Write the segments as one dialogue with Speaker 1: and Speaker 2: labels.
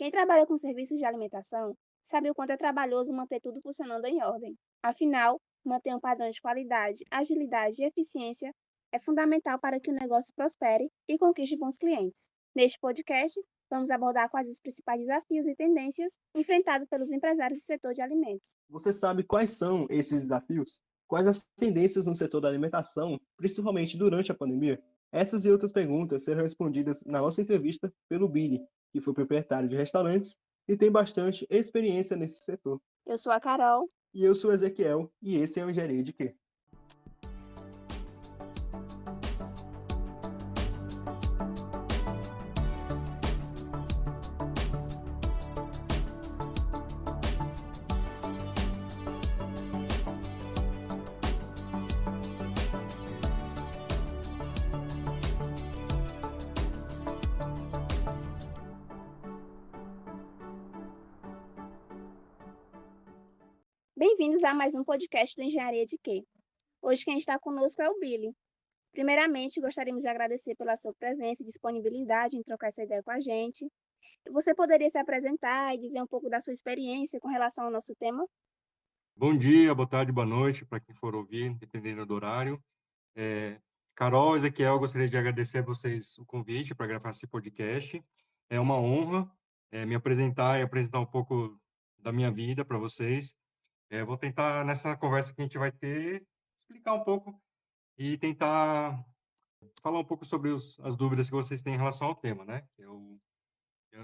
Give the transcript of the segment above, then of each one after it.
Speaker 1: Quem trabalha com serviços de alimentação sabe o quanto é trabalhoso manter tudo funcionando em ordem. Afinal, manter um padrão de qualidade, agilidade e eficiência é fundamental para que o negócio prospere e conquiste bons clientes. Neste podcast, vamos abordar quais os principais desafios e tendências enfrentados pelos empresários do setor de alimentos.
Speaker 2: Você sabe quais são esses desafios? Quais as tendências no setor da alimentação, principalmente durante a pandemia? Essas e outras perguntas serão respondidas na nossa entrevista pelo Billy, que foi proprietário de restaurantes e tem bastante experiência nesse setor.
Speaker 1: Eu sou a Carol.
Speaker 2: E eu sou Ezequiel, e esse é o Engenharia de Quê?
Speaker 1: Bem-vindos a mais um podcast do Engenharia de Quê? Hoje quem está conosco é o Billy. Primeiramente, gostaríamos de agradecer pela sua presença e disponibilidade em trocar essa ideia com a gente. Você poderia se apresentar e dizer um pouco da sua experiência com relação ao nosso tema?
Speaker 3: Bom dia, boa tarde, boa noite para quem for ouvir, dependendo do horário. Carol, Ezequiel, gostaria de agradecer a vocês o convite para gravar esse podcast. É uma honra me apresentar e apresentar um pouco da minha vida para vocês. Vou tentar, nessa conversa que a gente vai ter, explicar um pouco e tentar falar um pouco sobre as dúvidas que vocês têm em relação ao tema, né?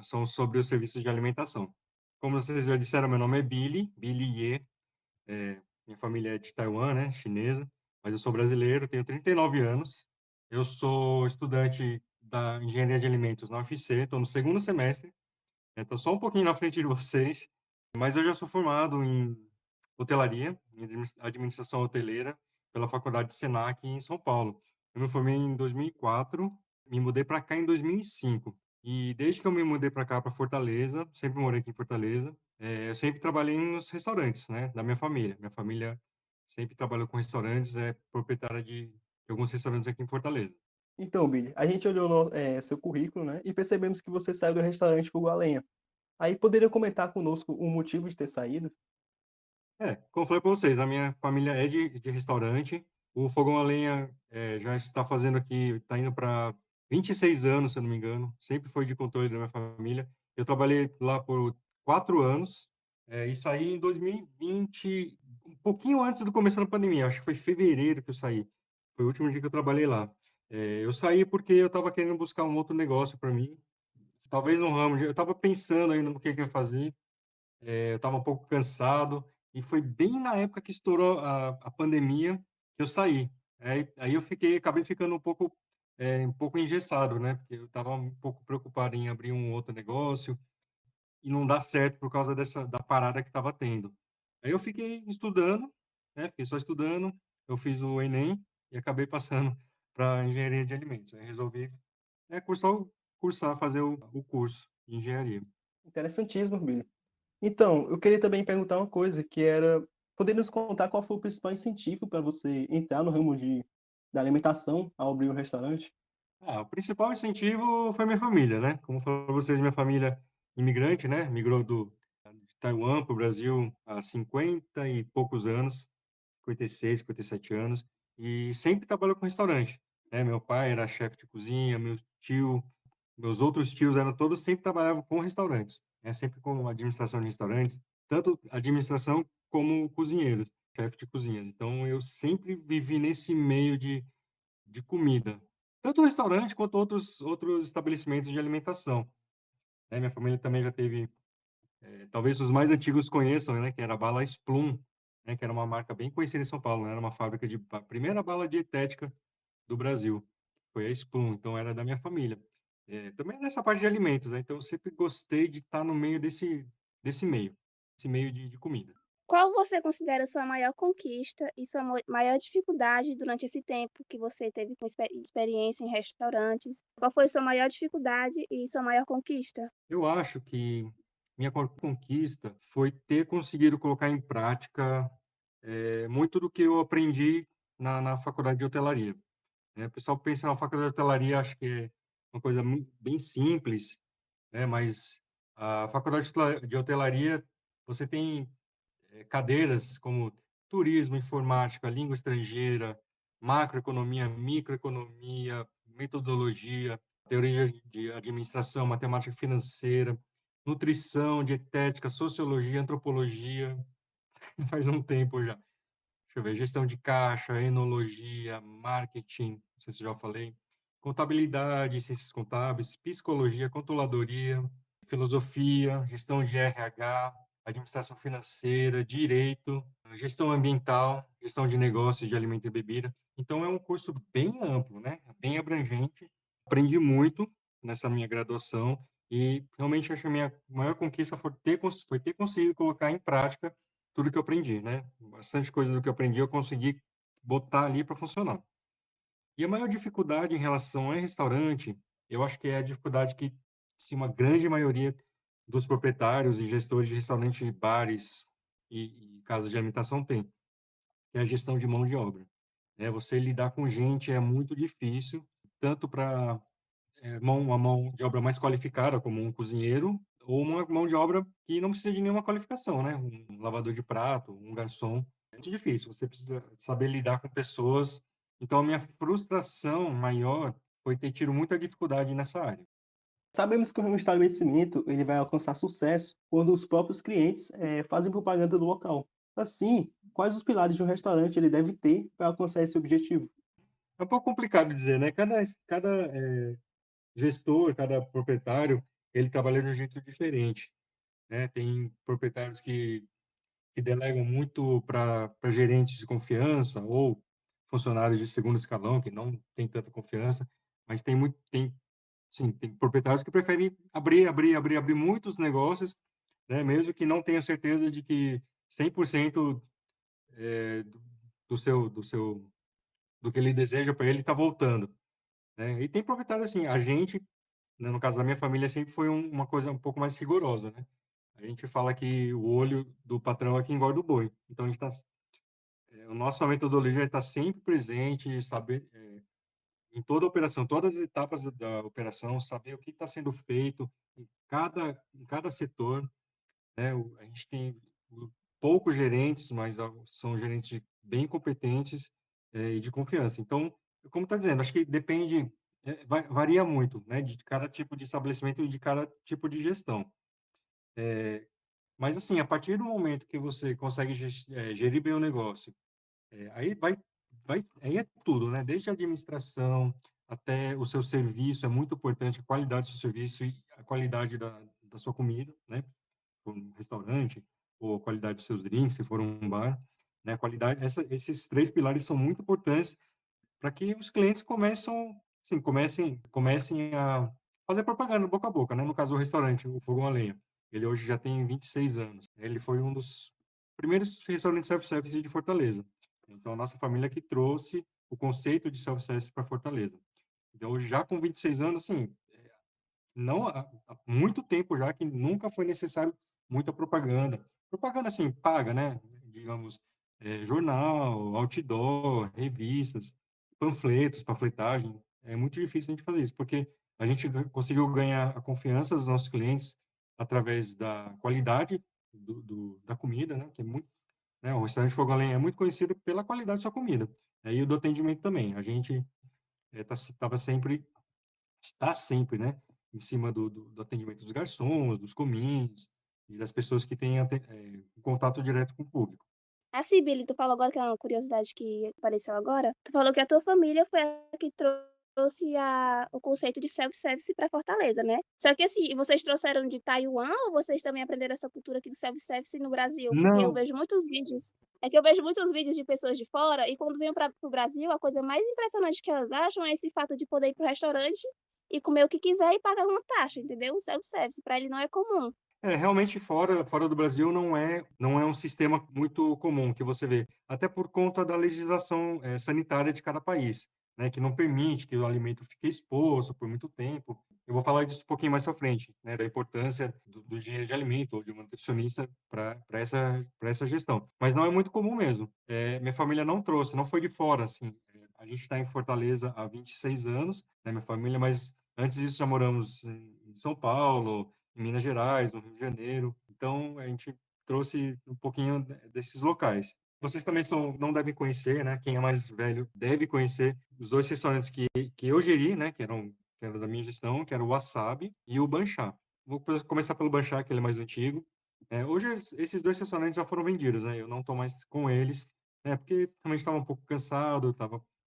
Speaker 3: São sobre os serviços de alimentação. Como vocês já disseram, meu nome é Billy Ye. Minha família é de Taiwan, né, chinesa, mas eu sou brasileiro, tenho 39 anos. Eu sou estudante da Engenharia de Alimentos na UFC, estou no segundo semestre, estou só um pouquinho na frente de vocês, mas eu já sou formado em hotelaria, em administração hoteleira, pela Faculdade de Senac em São Paulo. Eu me formei em 2004, me mudei para cá em 2005. E desde que eu me mudei para cá, para Fortaleza, sempre morei aqui em Fortaleza, eu sempre trabalhei nos restaurantes, né, da minha família. Minha família sempre trabalhou com restaurantes, é proprietária de alguns restaurantes aqui em Fortaleza.
Speaker 2: Então, Billy, a gente olhou seu currículo, né, e percebemos que você saiu do restaurante Fogo a Lenha. Aí poderia comentar conosco o motivo de ter saído?
Speaker 3: Como eu falei para vocês, a minha família é de restaurante. O fogão a lenha já está fazendo aqui, está indo para 26 anos, se eu não me engano. Sempre foi de controle da minha família. Eu trabalhei lá por 4 anos e saí em 2020, um pouquinho antes do começo da pandemia. Acho que foi fevereiro que eu saí. Foi o último dia que eu trabalhei lá. Eu saí porque eu estava querendo buscar um outro negócio para mim. Talvez no ramo eu estava pensando ainda no que eu ia fazer. Eu estava um pouco cansado e foi bem na época que estourou a pandemia que eu saí. Aí eu acabei ficando um pouco engessado, né? Porque eu estava um pouco preocupado em abrir um outro negócio e não dar certo por causa da parada que estava tendo. Aí eu fiquei estudando, né? Fiquei só estudando. Eu fiz o Enem e acabei passando para engenharia de alimentos. Aí resolvi cursar, fazer o curso de engenharia.
Speaker 2: Interessantíssimo, Billy. Então, eu queria também perguntar uma coisa, que era, poderia nos contar qual foi o principal incentivo para você entrar no ramo da alimentação ao abrir um restaurante?
Speaker 3: O principal incentivo foi minha família, né? Como falei para vocês, minha família imigrante, né? Migrou de Taiwan para o Brasil há 50 e poucos anos, 56, 57 anos, e sempre trabalhou com restaurante, né? Meu pai era chefe de cozinha, meus outros tios eram todos sempre trabalhavam com restaurantes, né? Sempre com administração de restaurantes, tanto administração como cozinheiros, chefe de cozinhas. Então eu sempre vivi nesse meio de comida, tanto restaurante quanto outros estabelecimentos de alimentação, né. Minha família também já teve, talvez os mais antigos conheçam, né, que era a bala Splum, né, que era uma marca bem conhecida em São Paulo, né, era uma fábrica a primeira bala dietética do Brasil, foi a Splum, então era da minha família. Também nessa parte de alimentos, né, então eu sempre gostei de estar no meio desse meio, esse meio de comida.
Speaker 1: Qual você considera sua maior conquista e sua maior dificuldade durante esse tempo que você teve com experiência em restaurantes? Qual foi sua maior dificuldade e sua maior conquista?
Speaker 3: Eu acho que minha conquista foi ter conseguido colocar em prática, muito do que eu aprendi na faculdade de hotelaria, né. O pessoal pensa na faculdade de hotelaria, acho que é uma coisa bem simples, né, mas A faculdade de hotelaria, você tem cadeiras como turismo, informática, língua estrangeira, macroeconomia, microeconomia, metodologia, teoria de administração, matemática financeira, nutrição, dietética, sociologia, antropologia, faz um tempo já. Deixa eu ver, gestão de caixa, enologia, marketing, não sei se eu já falei, contabilidade, ciências contábeis, psicologia, controladoria, filosofia, gestão de RH, administração financeira, direito, gestão ambiental, gestão de negócios de alimento e bebida. Então, é um curso bem amplo, né? Bem abrangente. Aprendi muito nessa minha graduação e realmente acho que a minha maior conquista foi ter conseguido colocar em prática tudo que eu aprendi, né? Bastante coisa do que eu aprendi eu consegui botar ali para funcionar. E a maior dificuldade em relação a restaurante, eu acho que é a dificuldade que, sim, uma grande maioria dos proprietários e gestores de restaurantes, bares e casas de alimentação tem, que é a gestão de mão de obra. Né? Você lidar com gente é muito difícil, tanto para uma mão de obra mais qualificada, como um cozinheiro, ou uma mão de obra que não precisa de nenhuma qualificação, né? Um lavador de prato, um garçom. É muito difícil, você precisa saber lidar com pessoas. Então, a minha frustração maior foi ter tido muita dificuldade nessa área.
Speaker 2: Sabemos que um estabelecimento ele vai alcançar sucesso quando os próprios clientes fazem propaganda do local. Assim, quais os pilares de um restaurante ele deve ter para alcançar esse objetivo?
Speaker 3: É um pouco complicado dizer, né? Cada gestor, cada proprietário, ele trabalha de um jeito diferente, né? Tem proprietários que delegam muito para gerentes de confiança ou funcionários de segundo escalão que não tem tanta confiança, mas tem proprietários que preferem abrir muitos negócios, né, mesmo que não tenha certeza de que 100% do do que ele deseja para ele está voltando, né? E tem proprietários assim, a gente, né, no caso da minha família, sempre foi uma coisa um pouco mais rigorosa, né? A gente fala que o olho do patrão é que engorda o boi. Então, a nossa metodologia está sempre presente, saber em toda a operação, todas as etapas da operação, saber o que está sendo feito em cada setor, né? A gente tem poucos gerentes, mas são gerentes bem competentes e de confiança. Então, como está dizendo, acho que depende, varia muito, né? De cada tipo de estabelecimento e de cada tipo de gestão. Mas, assim, a partir do momento que você consegue gerir bem o negócio, aí aí é tudo, né? Desde a administração até o seu serviço, é muito importante a qualidade do seu serviço e a qualidade da sua comida, né? Se for um restaurante, ou a qualidade dos seus drinks, se for um bar, né? A qualidade, esses três pilares são muito importantes para que os clientes comecem a fazer propaganda boca a boca, né? No caso do restaurante, o Fogão a Lenha, ele hoje já tem 26 anos. Ele foi um dos primeiros restaurantes self-service de Fortaleza. Então, a nossa família que trouxe o conceito de self-service para Fortaleza. Então, hoje, já com 26 anos, assim, não há muito tempo já que nunca foi necessário muita propaganda. Propaganda, assim, paga, né? Digamos, jornal, outdoor, revistas, panfletos, panfletagem. É muito difícil a gente fazer isso, porque a gente conseguiu ganhar a confiança dos nossos clientes através da qualidade da comida, né? Que é muito, né? O restaurante Fogo a Lenha é muito conhecido pela qualidade da sua comida. E o do atendimento também. A gente está sempre, né? Em cima do atendimento dos garçons, dos comins e das pessoas que têm contato direto com o público.
Speaker 1: Assim, Billy, tu falou agora que é uma curiosidade que apareceu agora. Tu falou que a tua família foi a que trouxe o conceito de self-service para Fortaleza, né? Só que assim, vocês trouxeram de Taiwan ou vocês também aprenderam essa cultura aqui do self-service no Brasil? Porque eu
Speaker 3: Não,
Speaker 1: vejo muitos vídeos. É que eu vejo muitos vídeos de pessoas de fora e quando vêm para o Brasil, a coisa mais impressionante que elas acham é esse fato de poder ir pro restaurante e comer o que quiser e pagar uma taxa, entendeu? O self-service para ele não é comum.
Speaker 3: realmente fora do Brasil não é um sistema muito comum que você vê, até por conta da legislação sanitária de cada país, né, que não permite que o alimento fique exposto por muito tempo. Eu vou falar disso um pouquinho mais para frente, né, da importância do engenheiro de alimento ou de um nutricionista para essa gestão. Mas não é muito comum mesmo. Minha família não trouxe, não foi de fora, assim. A gente está em Fortaleza há 26 anos, né, minha família, mas antes disso já moramos em São Paulo, em Minas Gerais, no Rio de Janeiro. Então, a gente trouxe um pouquinho desses locais. Vocês também não devem conhecer, né? Quem é mais velho deve conhecer os dois restaurantes que eu geri, né? Que eram da minha gestão, que era o Wasabi e o Banchá. Vou começar pelo Banchá, que ele é mais antigo. Hoje, esses dois restaurantes já foram vendidos, né? Eu não estou mais com eles, né? Porque também estava um pouco cansado,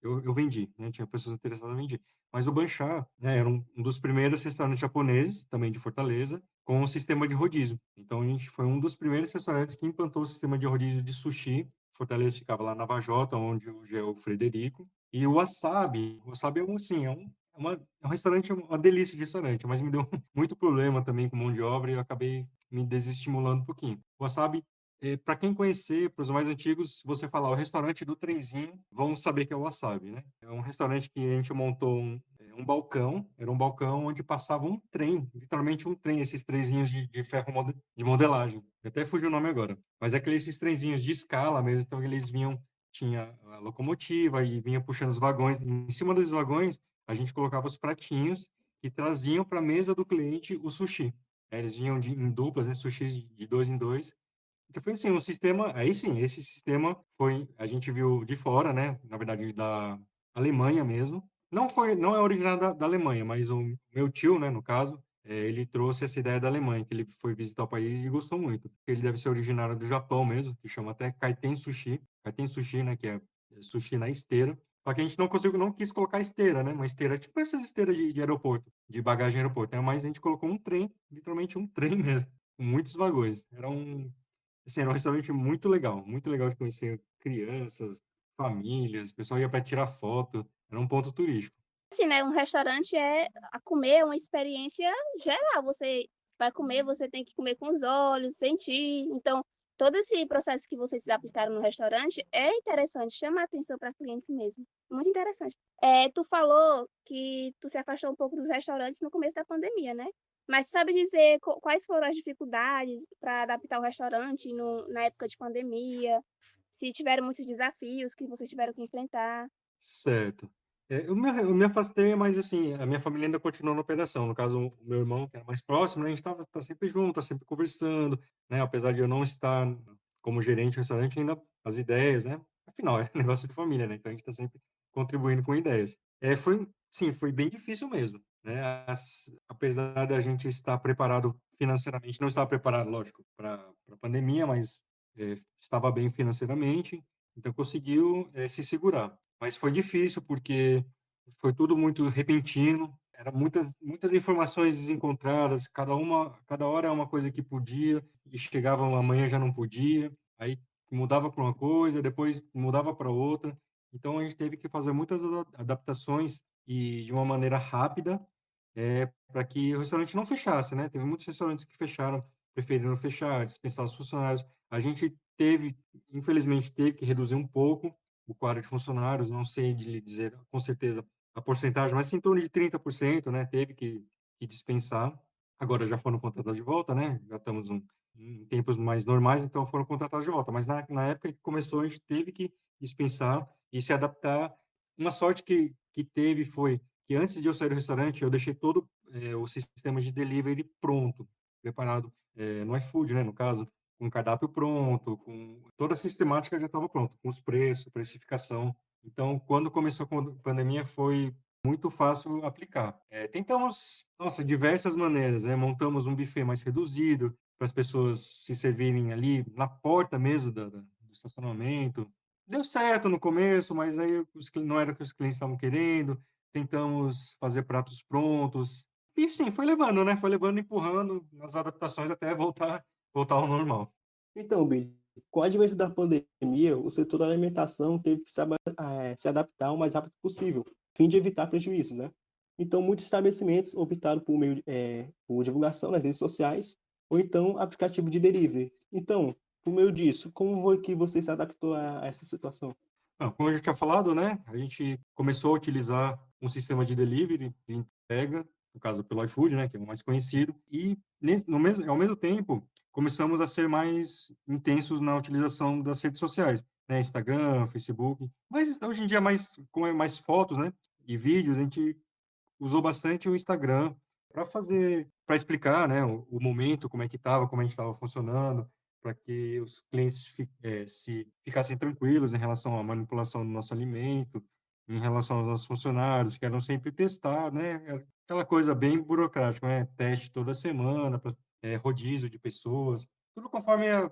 Speaker 3: eu vendi, né? Tinha pessoas interessadas, eu vendi. Mas o Banchá, né, era um dos primeiros restaurantes japoneses, também de Fortaleza, com um sistema de rodízio. Então, a gente foi um dos primeiros restaurantes que implantou o sistema de rodízio de sushi. Fortaleza ficava lá na Vajota, onde hoje é o Frederico. E o Wasabi é assim, é um restaurante, uma delícia de restaurante, mas me deu muito problema também com mão de obra e eu acabei me desestimulando um pouquinho. O Wasabi, para quem conhecer, para os mais antigos, se você falar o restaurante do Trenzinho, vão saber que é o Wasabi, né? É um restaurante que a gente montou um balcão, era um balcão onde passava um trem, literalmente um trem, esses trenzinhos de ferro de modelagem. Até fugiu o nome agora. Mas é esses trenzinhos de escala mesmo, então eles vinham, tinha a locomotiva e vinha puxando os vagões. Em cima dos vagões, a gente colocava os pratinhos e traziam para a mesa do cliente o sushi. Eles vinham em duplas, né, sushis de dois em dois. Então foi assim, um sistema, aí sim, esse sistema foi, a gente viu de fora, né, na verdade da Alemanha mesmo. Não é originado da Alemanha, mas o meu tio, né, no caso, ele trouxe essa ideia da Alemanha, que ele foi visitar o país e gostou muito. Ele deve ser originário do Japão mesmo, que chama até Kaiten Sushi, né, que é sushi na esteira. Só que a gente não quis colocar esteira, né? Uma esteira, tipo essas esteiras de aeroporto, de bagagem em aeroporto, né? Mas a gente colocou um trem, literalmente um trem mesmo, com muitos vagões. Assim, era um restaurante muito legal de conhecer crianças, famílias, o pessoal ia para tirar foto, era um ponto turístico.
Speaker 1: Assim, né, um restaurante a comer é uma experiência geral, você vai comer, você tem que comer com os olhos, sentir, então, todo esse processo que vocês aplicaram no restaurante é interessante, chama a atenção para clientes mesmo, muito interessante. Tu falou que tu se afastou um pouco dos restaurantes no começo da pandemia, né, mas sabe dizer quais foram as dificuldades para adaptar o restaurante na época de pandemia, se tiveram muitos desafios que vocês tiveram que enfrentar?
Speaker 3: Certo. Eu me afastei, mas assim, a minha família ainda continuou na operação. No caso, o meu irmão, que era mais próximo, né, a gente tá sempre junto, tá sempre conversando, né? Apesar de eu não estar como gerente do restaurante, ainda as ideias, né? Afinal, é negócio de família, né? Então a gente tá sempre contribuindo com ideias. Sim, foi bem difícil mesmo, né? Apesar da gente estar preparado financeiramente, não estava preparado, lógico, para a pandemia, mas estava bem financeiramente, então conseguiu se segurar. Mas foi difícil porque foi tudo muito repentino, eram muitas informações desencontradas, cada hora é uma coisa que podia e chegava amanhã já não podia, aí mudava para uma coisa, depois mudava para outra. Então a gente teve que fazer muitas adaptações e de uma maneira rápida, para que o restaurante não fechasse, né? Teve muitos restaurantes que fecharam, preferiram fechar, dispensar os funcionários. A gente infelizmente, teve que reduzir um pouco o quadro de funcionários, não sei de lhe dizer com certeza a porcentagem, mas em torno de 30%, né? Teve que dispensar. Agora já foram contratados de volta, né? Já estamos em tempos mais normais, então foram contratados de volta. Mas na época que começou, a gente teve que dispensar e se adaptar. Uma sorte que teve foi que antes de eu sair do restaurante, eu deixei todo o sistema de delivery pronto, preparado no iFood, né? No caso, com o cardápio pronto, com toda a sistemática já estava pronta, com os preços, precificação. Então, quando começou a pandemia, foi muito fácil aplicar. Tentamos, nossa, diversas maneiras, né? Montamos um buffet mais reduzido para as pessoas se servirem ali na porta mesmo do estacionamento. Deu certo no começo, mas aí não era o que os clientes estavam querendo. Tentamos fazer pratos prontos. E sim, foi levando, né? Foi levando, empurrando as adaptações até voltar ao normal.
Speaker 2: Então, Billy, com o advento da pandemia, o setor da alimentação teve que se adaptar o mais rápido possível, a fim de evitar prejuízos, né? Então, muitos estabelecimentos optaram por divulgação nas redes sociais ou então aplicativo de delivery. Então, por meio disso, como foi que você se adaptou a essa situação?
Speaker 3: Como eu já tinha falado, né? A gente começou a utilizar um sistema de delivery, de entrega, no caso pelo iFood, né? Que é o mais conhecido. E ao mesmo tempo, começamos a ser mais intensos na utilização das redes sociais, né? Instagram, Facebook. Mas hoje em dia, com mais fotos, né? E vídeos, a gente usou bastante o Instagram para explicar, né, o momento, como é que estava, como a gente estava funcionando, para que os clientes se ficassem tranquilos em relação à manipulação do nosso alimento, em relação aos nossos funcionários, que eram sempre testados, né, aquela coisa bem burocrática, né, teste toda semana, rodízio de pessoas, tudo conforme a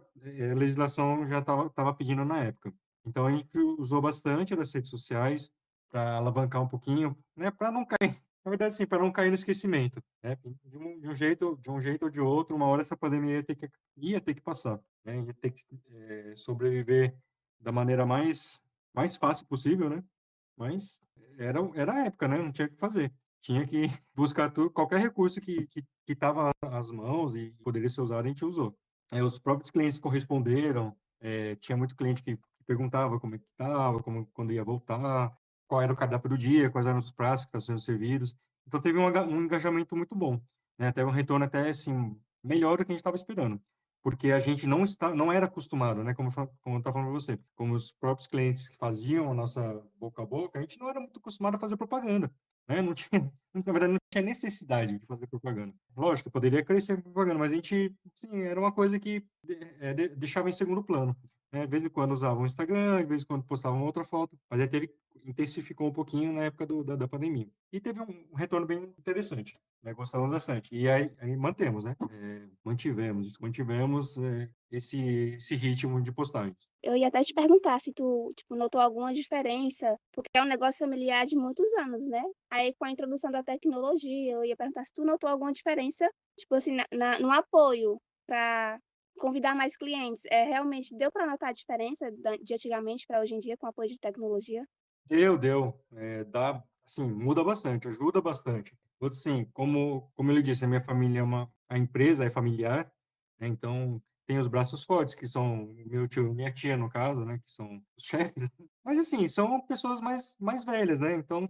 Speaker 3: legislação já estava pedindo na época. Então, a gente usou bastante as redes sociais para alavancar um pouquinho, né, para não cair, na verdade, sim, para não cair no esquecimento, né, de um jeito ou de outro, uma hora essa pandemia ia ter que passar, né, ia ter que sobreviver da maneira mais fácil possível, né, mas era a época, né, não tinha o que fazer. Tinha que buscar qualquer recurso que estava às mãos e poderia ser usado, a gente usou. Os próprios clientes corresponderam, tinha muito cliente que perguntava como é que estava, quando ia voltar, qual era o cardápio do dia, quais eram os pratos que estavam sendo servidos. Então, teve um engajamento muito bom, né? Teve um retorno até, assim, melhor do que a gente estava esperando, porque a gente não era acostumado, né? Como eu estava falando para você, como os próprios clientes que faziam a nossa boca a boca, a gente não era muito acostumado a fazer propaganda, né? Não tinha, na verdade, não tinha necessidade de fazer propaganda. Lógico, poderia crescer a propaganda, mas a gente, sim, era uma coisa que deixava em segundo plano, né? De vez em quando usava o Instagram, de vez em quando postava uma outra foto, mas aí intensificou um pouquinho na época da pandemia. E teve um retorno bem interessante, né? Gostamos bastante. E aí mantemos, né? Mantivemos esse ritmo de postagens.
Speaker 1: Eu ia até te perguntar se tu, tipo, notou alguma diferença, porque é um negócio familiar de muitos anos, né? Aí, com a introdução da tecnologia, eu ia perguntar se tu notou alguma diferença, tipo assim, no apoio para convidar mais clientes. Realmente deu para notar a diferença de antigamente para hoje em dia com o apoio de tecnologia?
Speaker 3: Deu. Dá, assim, muda bastante, ajuda bastante. Outro, sim, como ele disse, a minha família a empresa é familiar, né? Então tem os braços fortes, que são meu tio e minha tia, no caso, né? Que são os chefes. Mas, assim, são pessoas mais velhas, né? Então,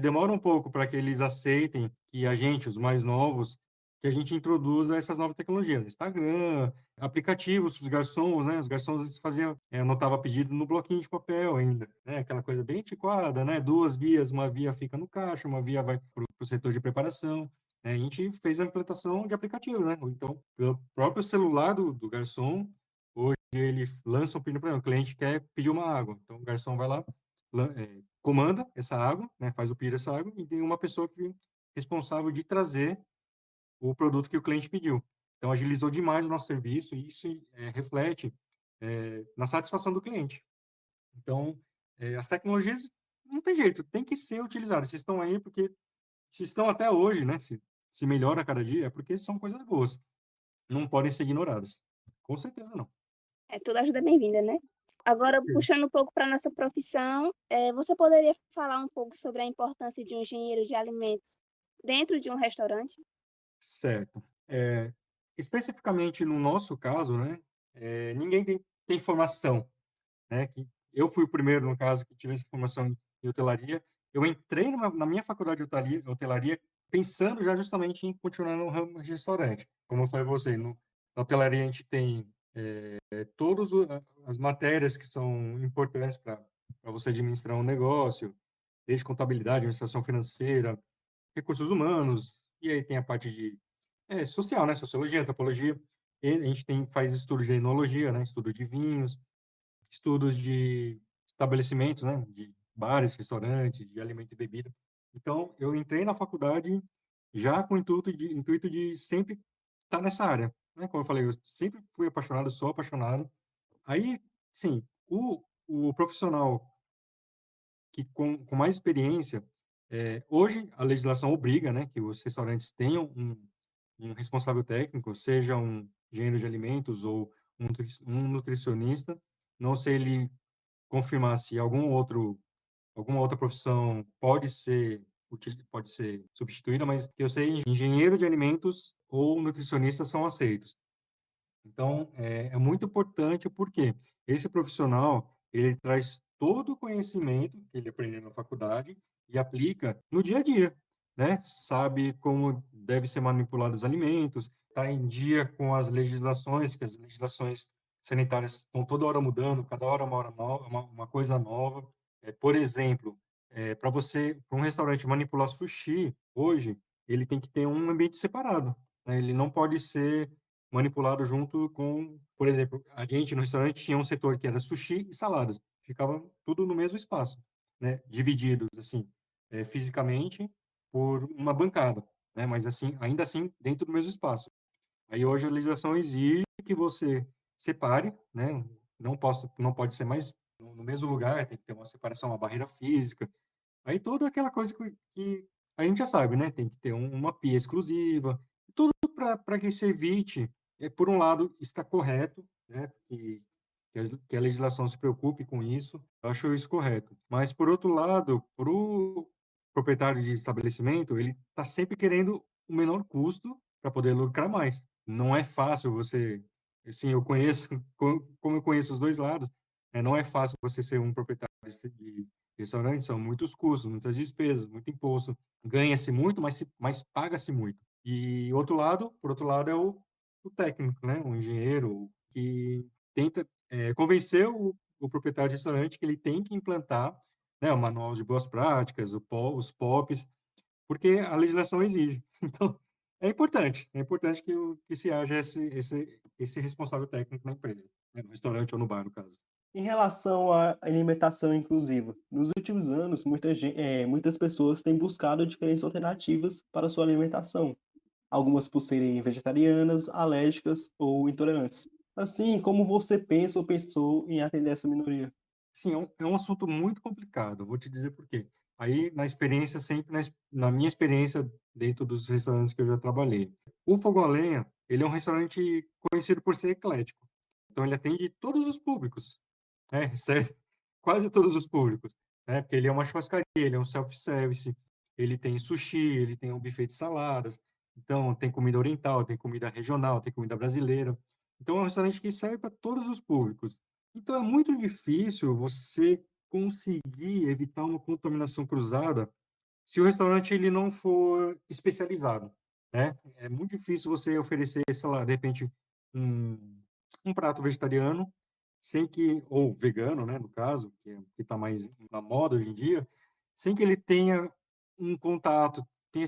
Speaker 3: demora um pouco para que eles aceitem que a gente, os mais novos, que a gente introduza essas novas tecnologias. Instagram, aplicativos para os garçons, né? Os garçons faziam, anotava pedido no bloquinho de papel ainda, né? Aquela coisa bem antiquada, né? Duas vias, uma via fica no caixa, uma via vai para o setor de preparação. Né? A gente fez a implantação de aplicativos, né? Então, pelo próprio celular do garçom, hoje ele lança um pedido para o cliente quer pedir uma água. Então, o garçom vai lá, comanda essa água, né? Faz o pedido dessa água e tem uma pessoa que é responsável de trazer o produto que o cliente pediu. Então, agilizou demais o nosso serviço e isso reflete na satisfação do cliente. Então, as tecnologias não tem jeito, tem que ser utilizadas. Se estão aí porque se estão até hoje, né? Se melhora a cada dia, é porque são coisas boas. Não podem ser ignoradas. Com certeza não.
Speaker 1: Toda ajuda é bem-vinda, né? Agora, puxando um pouco para nossa profissão, você poderia falar um pouco sobre a importância de um engenheiro de alimentos dentro de um restaurante?
Speaker 3: Certo. Especificamente no nosso caso, né? Ninguém tem formação, né? Que eu fui o primeiro, no caso, que tive essa formação em hotelaria. Eu entrei na minha faculdade de hotelaria pensando já justamente em continuar no ramo de restaurante. Como eu falei para você, na hotelaria a gente tem todas as matérias que são importantes para você administrar um negócio, desde contabilidade, administração financeira, recursos humanos, e aí tem a parte de social, né? Sociologia, antropologia. E a gente faz estudos de enologia, né? Estudo de vinhos, estudos de estabelecimentos, né, de bares, restaurantes, de alimento e bebida. Então, eu entrei na faculdade já com o intuito de sempre estar nessa área, né? Como eu falei, eu sempre fui apaixonado, sou apaixonado. Aí, sim, o profissional que com mais experiência, hoje a legislação obriga, né, que os restaurantes tenham um responsável técnico, seja um engenheiro de alimentos ou um nutricionista. Não sei ele confirmar se alguma outra profissão pode ser substituída, mas eu sei engenheiro de alimentos ou nutricionista são aceitos. Então, é muito importante porque esse profissional, ele traz todo o conhecimento que ele aprendeu na faculdade e aplica no dia a dia, né? Sabe como deve ser manipulados os alimentos, está em dia com as legislações, que as legislações sanitárias estão toda hora mudando, cada hora uma hora nova, uma coisa nova. Por exemplo, para um restaurante manipular sushi, hoje, ele tem que ter um ambiente separado, né? Ele não pode ser manipulado junto com, por exemplo, a gente no restaurante tinha um setor que era sushi e saladas, ficava tudo no mesmo espaço, né? Divididos assim, fisicamente por uma bancada, né? Mas assim, ainda assim dentro do mesmo espaço. Aí hoje a legislação exige que você separe, né? Não pode ser mais no mesmo lugar, tem que ter uma separação, uma barreira física. Aí toda aquela coisa que a gente já sabe, né? Tem que ter uma pia exclusiva, tudo para que se evite, por um lado, está correto, né? Que a legislação se preocupe com isso, eu acho isso correto. Mas, por outro lado, para o proprietário de estabelecimento, ele está sempre querendo o menor custo para poder lucrar mais. Não é fácil você, assim, eu conheço, como eu conheço os dois lados, não é fácil você ser um proprietário de restaurante, são muitos custos, muitas despesas, muito imposto. Ganha-se muito, mas paga-se muito. E por outro lado, é o técnico, né? O engenheiro que tenta convencer o proprietário de restaurante que ele tem que implantar, né, o manual de boas práticas, os POPs, porque a legislação exige. Então, é importante que se haja esse responsável técnico na empresa, né, no restaurante ou no bar, no caso.
Speaker 2: Em relação à alimentação inclusiva, nos últimos anos, muitas pessoas têm buscado diferentes alternativas para sua alimentação, algumas por serem vegetarianas, alérgicas ou intolerantes. Assim, como você pensa ou pensou em atender essa minoria?
Speaker 3: Sim, é um assunto muito complicado, vou te dizer por quê. Aí, na experiência, sempre na minha experiência dentro dos restaurantes que eu já trabalhei. O Fogo a Lenha, ele é um restaurante conhecido por ser eclético. Então, ele atende todos os públicos, né? Recebe quase todos os públicos, né? Porque ele é uma churrascaria, ele é um self-service, ele tem sushi, ele tem um buffet de saladas, então tem comida oriental, tem comida regional, tem comida brasileira. Então, é um restaurante que serve para todos os públicos. Então, é muito difícil você conseguir evitar uma contaminação cruzada se o restaurante ele não for especializado, né? É muito difícil você oferecer, sei lá, de repente, um, um prato vegetariano, sem que, ou vegano, né, no caso, que está mais na moda hoje em dia, sem que ele tenha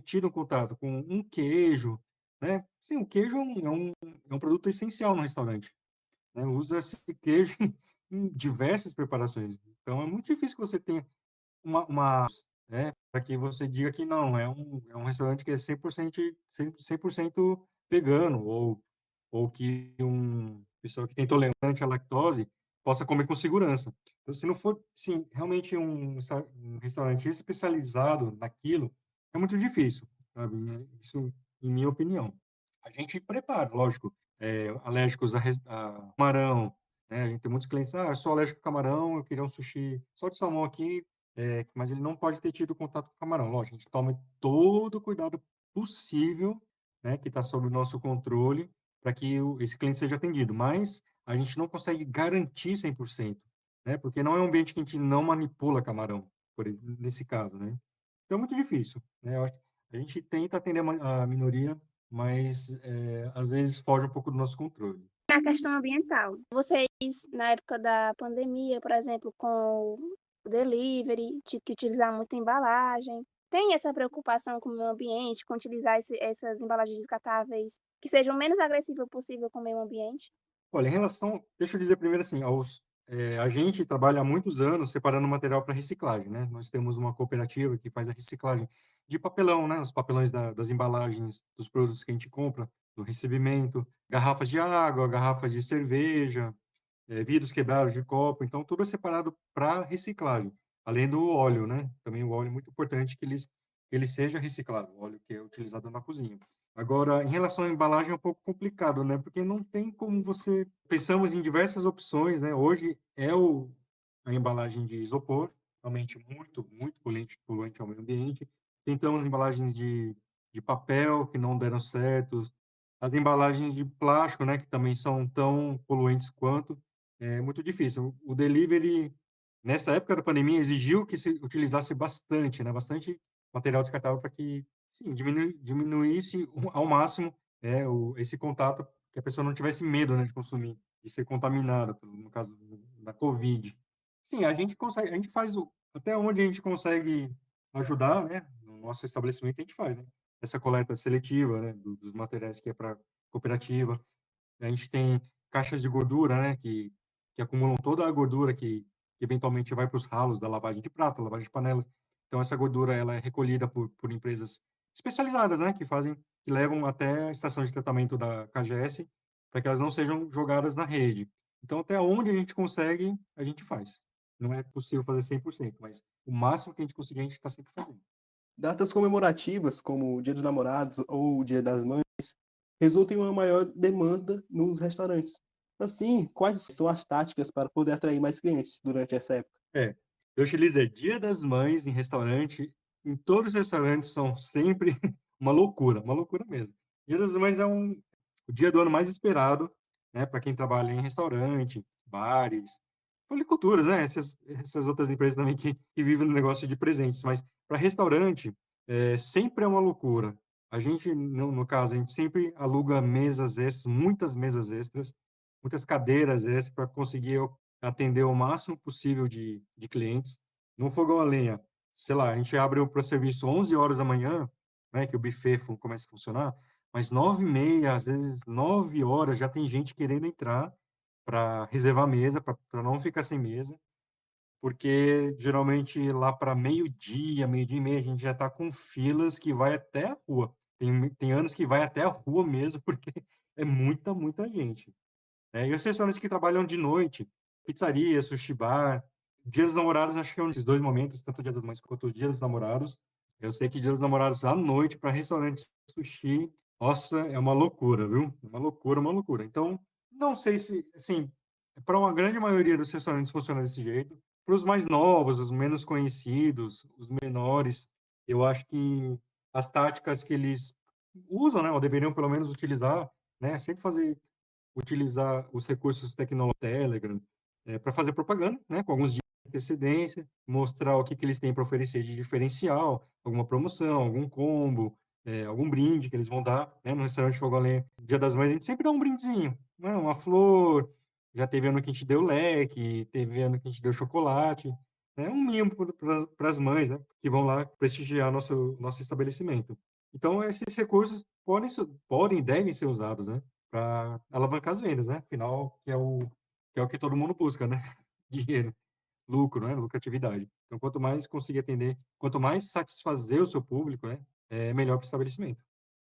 Speaker 3: tido um contato com um queijo, né? Sim, o queijo é um produto essencial no restaurante, né? Usa-se queijo em diversas preparações. Então, é muito difícil que você tenha né, para que você diga que não, é um restaurante que é 100% vegano, ou que um pessoa que tem intolerante à lactose possa comer com segurança. Então, se não for, sim, realmente um restaurante especializado naquilo, é muito difícil, sabe? Isso, em minha opinião. A gente prepara, lógico, alérgicos a camarão, né? A gente tem muitos clientes, eu sou alérgico a camarão, eu queria um sushi só de salmão aqui, mas ele não pode ter tido contato com o camarão. Lógico, a gente toma todo o cuidado possível, né, que está sob o nosso controle, para que esse cliente seja atendido. Mas a gente não consegue garantir 100%, né, porque não é um ambiente que a gente não manipula camarão, nesse caso, né. Então é muito difícil, né. Eu acho que a gente tenta atender a minoria, mas às vezes foge um pouco do nosso controle.
Speaker 1: Na questão ambiental, vocês, na época da pandemia, por exemplo, com o delivery, de que utilizar muita embalagem, tem essa preocupação com o meio ambiente, com utilizar essas embalagens descartáveis que sejam o menos agressivas possível com o meio ambiente?
Speaker 3: Olha, em relação, deixa eu dizer primeiro assim, a gente trabalha há muitos anos separando material para reciclagem, né? Nós temos uma cooperativa que faz a reciclagem de papelão, né? Os papelões das embalagens dos produtos que a gente compra, do recebimento, garrafas de água, garrafas de cerveja, vidros quebrados de copo, então tudo é separado para reciclagem, além do óleo, né? Também o óleo é muito importante que ele seja reciclado, o óleo que é utilizado na cozinha. Agora, em relação à embalagem é um pouco complicado, né? Porque não tem como você. Pensamos em diversas opções, né? Hoje a embalagem de isopor, realmente muito, muito poluente ao meio ambiente. Tentamos embalagens de papel que não deram certo, as embalagens de plástico, né? Que também são tão poluentes quanto. É muito difícil. O delivery, nessa época da pandemia, exigiu que se utilizasse bastante, né? Bastante material descartável para que, sim, diminuísse ao máximo esse contato, que a pessoa não tivesse medo, né, de consumir, de ser contaminada, no caso da Covid. Sim, a gente consegue, a gente faz até onde a gente consegue ajudar, né? No nosso estabelecimento a gente faz, né? essa coleta seletiva, né, dos materiais que é para cooperativa. A gente tem caixas de gordura, né, que acumulam toda a gordura que eventualmente vai para os ralos da lavagem de prato, lavagem de panelas. Então, essa gordura ela é recolhida por empresas especializadas, né, que levam até a estação de tratamento da KGS para que elas não sejam jogadas na rede. Então, até onde a gente consegue, a gente faz. Não é possível fazer 100%, mas o máximo que a gente conseguir, a gente está sempre fazendo.
Speaker 2: Datas comemorativas, como o Dia dos Namorados ou o Dia das Mães, resultam em uma maior demanda nos restaurantes. Assim, quais são as táticas para poder atrair mais clientes durante essa época?
Speaker 3: Eu utilizei Dia das Mães em restaurante, em todos os restaurantes são sempre uma loucura mesmo. Dia das Mães é o dia do ano mais esperado, né, para quem trabalha em restaurante, bares, floriculturas, né, essas outras empresas também que vivem no negócio de presentes, mas para restaurante, sempre é uma loucura. A gente, no caso, a gente sempre aluga mesas extras, muitas mesas extras, muitas cadeiras extras para conseguir atender o máximo possível de clientes. No fogão a lenha, sei lá, a gente abre para o serviço 11 horas da manhã, né, que o buffet começa a funcionar, mas 9h30, às vezes 9 horas, já tem gente querendo entrar para reservar mesa, para não ficar sem mesa, porque geralmente lá para meio-dia e meia, a gente já está com filas que vai até a rua. Tem anos que vai até a rua mesmo, porque é muita, muita gente. E os restaurantes que trabalham de noite, pizzaria, sushi bar, Dia dos Namorados, acho que é um desses dois momentos, tanto o Dia das Mães quanto o Dia dos Namorados. Eu sei que Dia dos Namorados à noite para restaurantes sushi, nossa, é uma loucura, viu? Uma loucura, uma loucura. Então, não sei se, assim, para uma grande maioria dos restaurantes funciona desse jeito. Para os mais novos, os menos conhecidos, os menores, eu acho que as táticas que eles usam, né, ou deveriam pelo menos utilizar, né, sempre utilizar os recursos tecnológicos Telegram para fazer propaganda, né, com alguns dias de antecedência, mostrar o que eles têm para oferecer de diferencial, alguma promoção, algum combo, algum brinde que eles vão dar, né, no restaurante Fogo a Lenha. Dia das Mães a gente sempre dá um brindezinho, né, uma flor, já teve ano que a gente deu leque, teve ano que a gente deu chocolate, né, um mimo para as mães, né, que vão lá prestigiar nosso estabelecimento. Então, esses recursos podem e devem ser usados, né, para alavancar as vendas, né? Afinal, que é o que todo mundo busca, né? Dinheiro, lucro, né? Lucratividade. Então, quanto mais conseguir atender, quanto mais satisfazer o seu público, né? É melhor para o estabelecimento.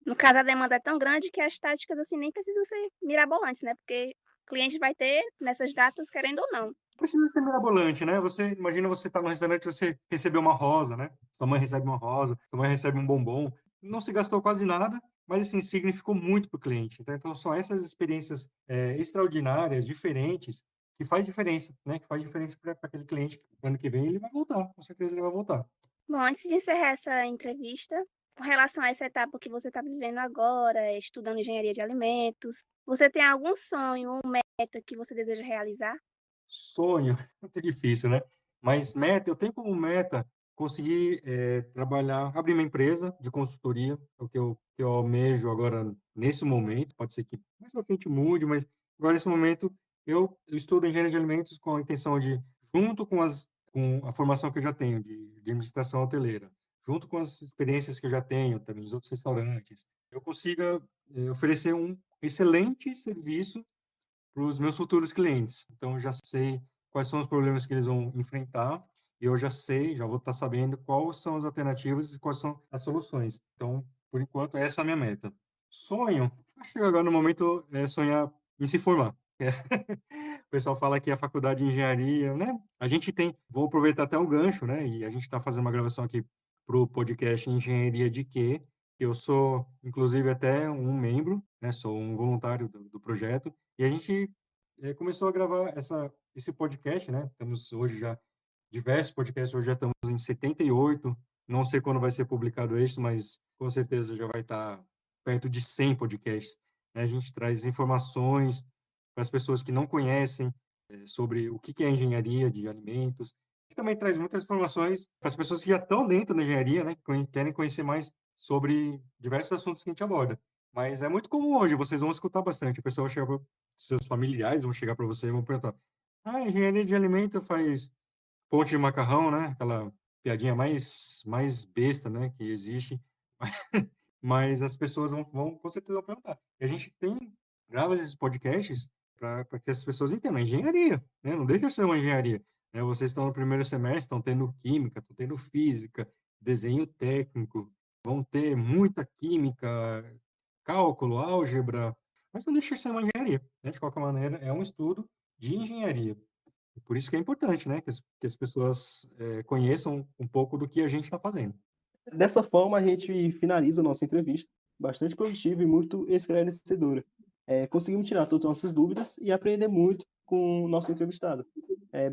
Speaker 1: No caso, a demanda é tão grande que as táticas assim nem precisam ser mirabolantes, né? Porque o cliente vai ter nessas datas, querendo ou não.
Speaker 3: Precisa ser mirabolante, né? Imagina você tá no restaurante, você recebeu uma rosa, né? Sua mãe recebe uma rosa, sua mãe recebe um bombom. Não se gastou quase nada, mas assim, significou muito para o cliente. Então, são essas experiências extraordinárias, diferentes, que faz diferença, né? Que faz diferença para aquele cliente. Ano que vem ele vai voltar, com certeza ele vai voltar.
Speaker 1: Bom, antes de encerrar essa entrevista, com relação a essa etapa que você está vivendo agora, estudando engenharia de alimentos, você tem algum sonho ou meta que você deseja realizar?
Speaker 3: Sonho, muito difícil, né? Mas meta, eu tenho como meta conseguir trabalhar, abrir uma empresa de consultoria, é o que eu almejo agora nesse momento. Pode ser que mais pra frente mude, mas agora nesse momento eu estudo engenharia de alimentos com a intenção de, junto com a formação que eu já tenho de administração hoteleira, junto com as experiências que eu já tenho também nos outros restaurantes, eu consiga oferecer um excelente serviço para os meus futuros clientes. Então, eu já sei quais são os problemas que eles vão enfrentar e eu já vou estar sabendo quais são as alternativas e quais são as soluções. Então, por enquanto, essa é a minha meta. Sonho, acho que agora no momento é sonhar em se formar. O pessoal fala que a faculdade de engenharia, né? A gente vou aproveitar até o gancho, né? E a gente está fazendo uma gravação aqui para o podcast Engenharia de Quê? Eu sou, inclusive, até um membro, né? Sou um voluntário do projeto. E a gente começou a gravar esse podcast, né? Temos hoje já diversos podcasts, hoje já estamos em 78. Não sei quando vai ser publicado este, mas com certeza já vai estar perto de 100 podcasts, né? A gente traz informações para as pessoas que não conhecem sobre o que é engenharia de alimentos. E também traz muitas informações para as pessoas que já estão dentro da engenharia, né? Que querem conhecer mais sobre diversos assuntos que a gente aborda. Mas é muito comum hoje, vocês vão escutar bastante. O pessoal chega para seus familiares, vão chegar para você e vão perguntar: engenharia de alimento faz ponte de macarrão, né? Aquela piadinha mais besta, né? Que existe. mas as pessoas com certeza vão perguntar. E a gente grava esses podcasts para que as pessoas entendam. É engenharia, né? Não deixa de ser uma engenharia. Né? Vocês estão no primeiro semestre, estão tendo química, estão tendo física, desenho técnico, vão ter muita química, cálculo, álgebra, mas não deixa de ser uma engenharia. Né? De qualquer maneira, é um estudo de engenharia. E por isso que é importante, né? Que as pessoas conheçam um pouco do que a gente está fazendo.
Speaker 2: Dessa forma, a gente finaliza a nossa entrevista, bastante produtiva e muito esclarecedora. Conseguimos tirar todas as nossas dúvidas e aprender muito com o nosso entrevistado.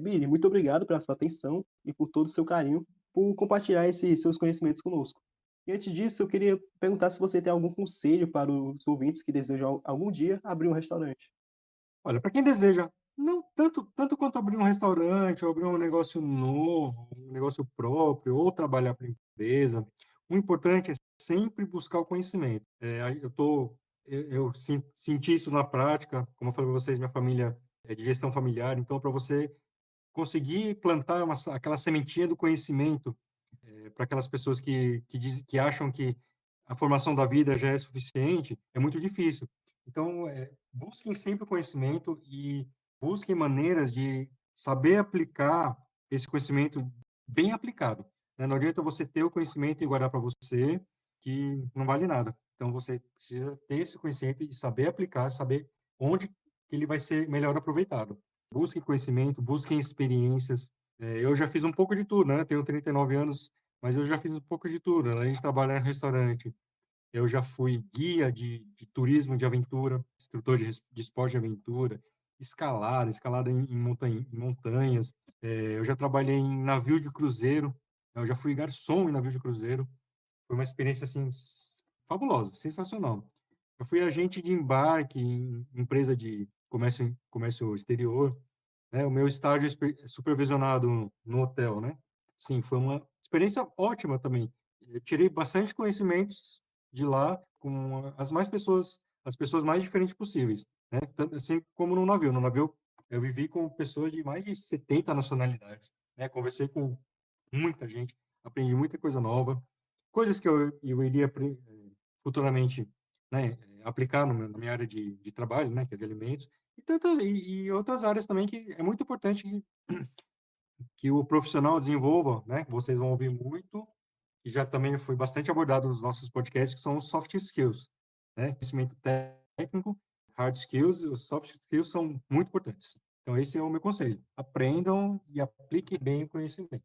Speaker 2: Billy, muito obrigado pela sua atenção e por todo o seu carinho, por compartilhar esses seus conhecimentos conosco. E antes disso, eu queria perguntar se você tem algum conselho para os ouvintes que desejam algum dia abrir um restaurante.
Speaker 3: Olha, para quem deseja, não tanto quanto abrir um restaurante, ou abrir um negócio novo, um negócio próprio, ou trabalhar para empresa, o importante é sempre buscar o conhecimento. Eu senti isso na prática, como eu falei para vocês, minha família é de gestão familiar, então para você conseguir plantar aquela sementinha do conhecimento para aquelas pessoas que acham que a formação da vida já é suficiente, é muito difícil. Então, busquem sempre o conhecimento e busquem maneiras de saber aplicar esse conhecimento bem aplicado. Né? Não adianta você ter o conhecimento e guardar para você, que não vale nada. Então, você precisa ter esse conhecimento e saber aplicar, saber onde que ele vai ser melhor aproveitado. Busquem conhecimento, busquem experiências. Eu já fiz um pouco de tudo, né? Tenho 39 anos, mas eu já fiz um pouco de tudo. Além de trabalhar em restaurante, eu já fui guia de turismo de aventura, instrutor de esporte de aventura, escalada em montanhas. Eu já trabalhei em navio de cruzeiro, eu já fui garçom em navio de cruzeiro. Foi uma experiência, assim, fabulosa, sensacional. Eu fui agente de embarque em empresa de comércio exterior, né? O meu estágio supervisionado no hotel, né? Sim, foi uma experiência ótima também. Eu tirei bastante conhecimentos de lá com as pessoas mais diferentes possíveis, né? Tanto assim como no navio. No navio eu vivi com pessoas de mais de 70 nacionalidades, né? Conversei com muita gente, aprendi muita coisa nova, coisas que eu iria futuramente, né, aplicar na minha área de trabalho, né, que é de alimentos, e outras áreas também que é muito importante que o profissional desenvolva, né, que vocês vão ouvir muito, que já também foi bastante abordado nos nossos podcasts, que são os soft skills, né, conhecimento técnico, hard skills, os soft skills são muito importantes. Então, esse é o meu conselho. Aprendam e apliquem bem o conhecimento.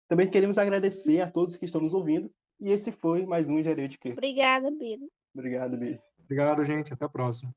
Speaker 2: Também queremos agradecer a todos que estão nos ouvindo, e esse foi mais um Engenharia de Quê?
Speaker 1: Obrigada, Biro.
Speaker 2: Obrigado, Billy.
Speaker 3: Obrigado, gente. Até a próxima.